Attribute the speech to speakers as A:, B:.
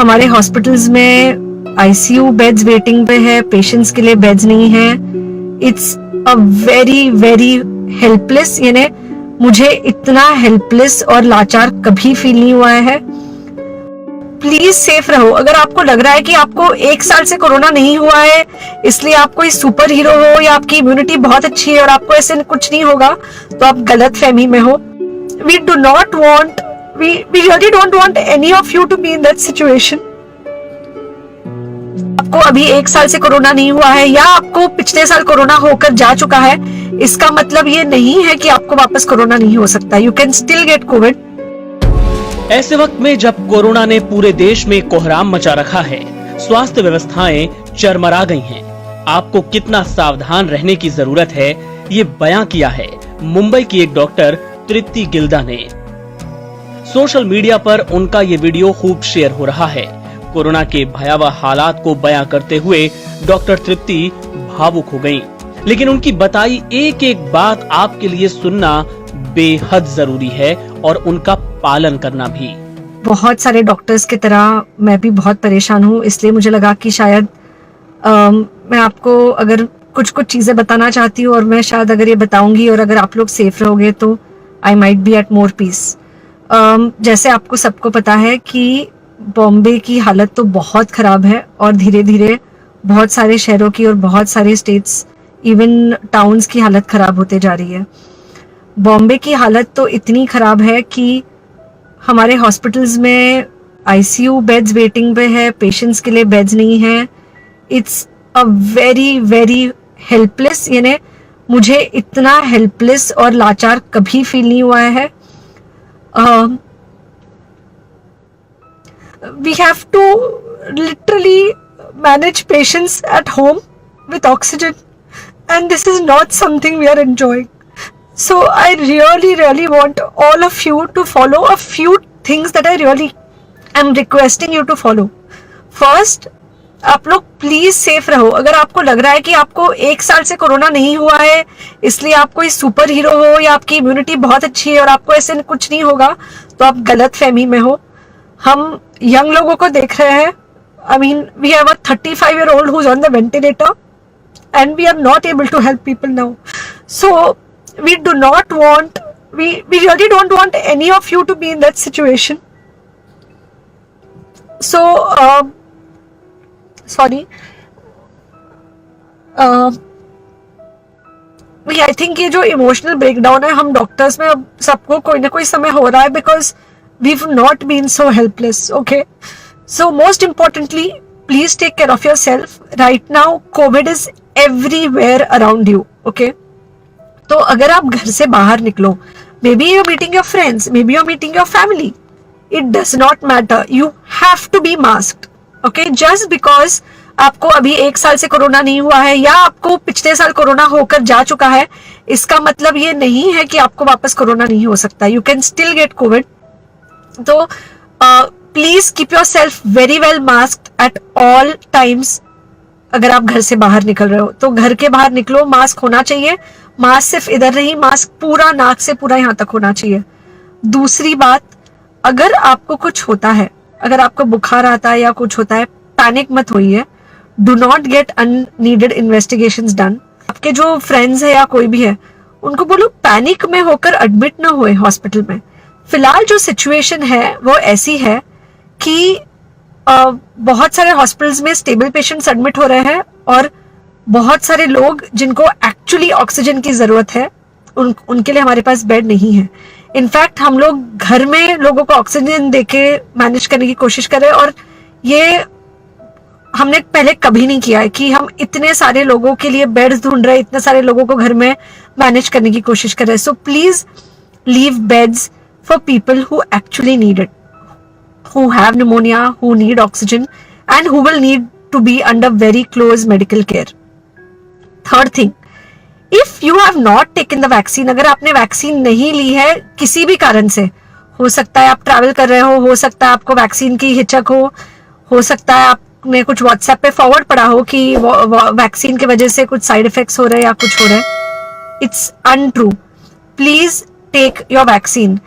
A: हमारे हॉस्पिटल्स में ICU beds waiting पे है, पेशेंट्स के लिए बेड्स नहीं है। It's a very very helpless, यानी मुझे इतना हेल्पलेस और लाचार कभी फील नहीं हुआ है। प्लीज सेफ रहो। अगर आपको लग रहा है कि आपको 1 साल से कोरोना नहीं हुआ है इसलिए आप कोई सुपर हीरो हो या आपकी इम्यूनिटी बहुत अच्छी है और आपको ऐसे कुछ नहीं होगा, तो आप गलत फहमी में हो। We do not want, we really don't want any of you to be in that situation. आपको अभी 1 साल से कोरोना नहीं हुआ है या आपको पिछले साल कोरोना होकर जा चुका है, इसका मतलब ये नहीं है कि आपको वापस कोरोना नहीं हो सकता। You can still get COVID.
B: ऐसे वक्त में जब कोरोना ने पूरे देश में कोहराम मचा रखा है, स्वास्थ्य व्यवस्थाएं चरमरा गई हैं, आपको कितना सावधान रहने की जरूरत है, ये बयां किया है मुंबई की एक डॉक्टर तृप्ति गिल्दा ने। सोशल मीडिया पर उनका ये वीडियो खूब शेयर हो रहा है। कोरोना के भयावह हालात को बयां करते हुए डॉक्टर तृप्ति भावुक हो गयीं, लेकिन उनकी बताई एक एक बात आपके लिए सुनना बेहद जरूरी है और उनका पालन करना भी।
A: बहुत सारे डॉक्टर्स की तरह मैं भी बहुत परेशान हूँ, इसलिए मुझे लगा कि शायद मैं आपको अगर कुछ चीजें बताना चाहती हूँ और मैं शायद अगर ये बताऊंगी और अगर आप लोग सेफ रहोगे तो I might be at more peace. जैसे आपको सबको पता है कि बॉम्बे की हालत तो बहुत खराब है और धीरे धीरे बहुत सारे शहरों की और बहुत सारे स्टेट्स इवन टाउन्स की हालत खराब होते जा रही है। बॉम्बे की हालत तो इतनी खराब है कि हमारे हॉस्पिटल्स में आईसीयू बेड्स वेटिंग पे है, पेशेंट्स के लिए बेड्स नहीं है। It's a very very helpless, यानी मुझे इतना हेल्पलेस और लाचार कभी फील नहीं हुआ है। We have to literally manage patients at home with oxygen and this is not something we are enjoying. So I really want all of you to follow a few things that I really am requesting you to follow. First, आप लोग please safe रहो। अगर आपको लग रहा है कि आपको 1 साल से कोरोना नहीं हुआ है इसलिए आप कोई सुपर हीरो हो या आपकी इम्यूनिटी बहुत अच्छी है और आपको ऐसे कुछ नहीं होगा, तो आप गलत फहमी में हो। हम यंग लोगों को देख रहे हैं। I mean, we have a 35-year-old who's on the ventilator and we are not able to help people now. So we do not want, we really don't want any of you to be in that situation. So sorry, I think ये जो emotional breakdown है हम doctors में अब सबको कोई ना कोई समय हो रहा है because we've not been so helpless. Okay, so most importantly, please take care of yourself. Right now COVID is everywhere around you. Okay, तो अगर आप घर से बाहर निकलो, maybe you meeting your friends, maybe you meeting your family, it does not matter, you have to be masked. Okay, just because आपको अभी 1 साल से कोरोना नहीं हुआ है या आपको पिछले साल कोरोना होकर जा चुका है, इसका मतलब ये नहीं है कि आपको वापस कोरोना नहीं हो सकता. You can still get COVID. तो please keep yourself very well masked at all times. अगर आप घर से बाहर निकल रहे हो तो घर के बाहर निकलो, मास्क होना चाहिए. मास्क सिर्फ इधर नहीं, मास्क पूरा नाक से पूरा यहाँ तक होना चाहिए. दूसरी बात, अगर आपको कुछ होता है, अगर आपको बुखार आता है या कुछ होता है, पैनिक मत होइए. Do not get unneeded investigations done. आपके जो फ्रेंड्स है या कोई भी है उनको बोलो पैनिक में होकर एडमिट ना हुए हॉस्पिटल में. फिलहाल जो सिचुएशन है वो ऐसी है कि बहुत सारे हॉस्पिटल्स में स्टेबल पेशेंट्स एडमिट हो रहे हैं और बहुत सारे लोग जिनको एक्चुअली ऑक्सीजन की जरूरत है उनके लिए हमारे पास बेड नहीं है. इनफैक्ट हम लोग घर में लोगों को ऑक्सीजन देके मैनेज करने की कोशिश कर रहे हैं और ये हमने पहले कभी नहीं किया है कि हम इतने सारे लोगों के लिए बेड्स ढूंढ रहे हैं, इतने सारे लोगों को घर में मैनेज करने की कोशिश कर रहे हैं. So please leave beds for people who actually need it, who have pneumonia, who need oxygen and who will need to be under very close medical care. Third thing, if you have not taken the vaccine, अगर आपने vaccine नहीं ली है किसी भी कारण से, हो सकता है आप ट्रैवल कर रहे हो सकता है आपको वैक्सीन की हिचक हो सकता है आपने कुछ व्हाट्सएप पे फॉरवर्ड पड़ा हो कि वैक्सीन की वजह से कुछ साइड इफेक्ट्स हो रहे हैं या कुछ हो रहा है. It's untrue. Please take your vaccine.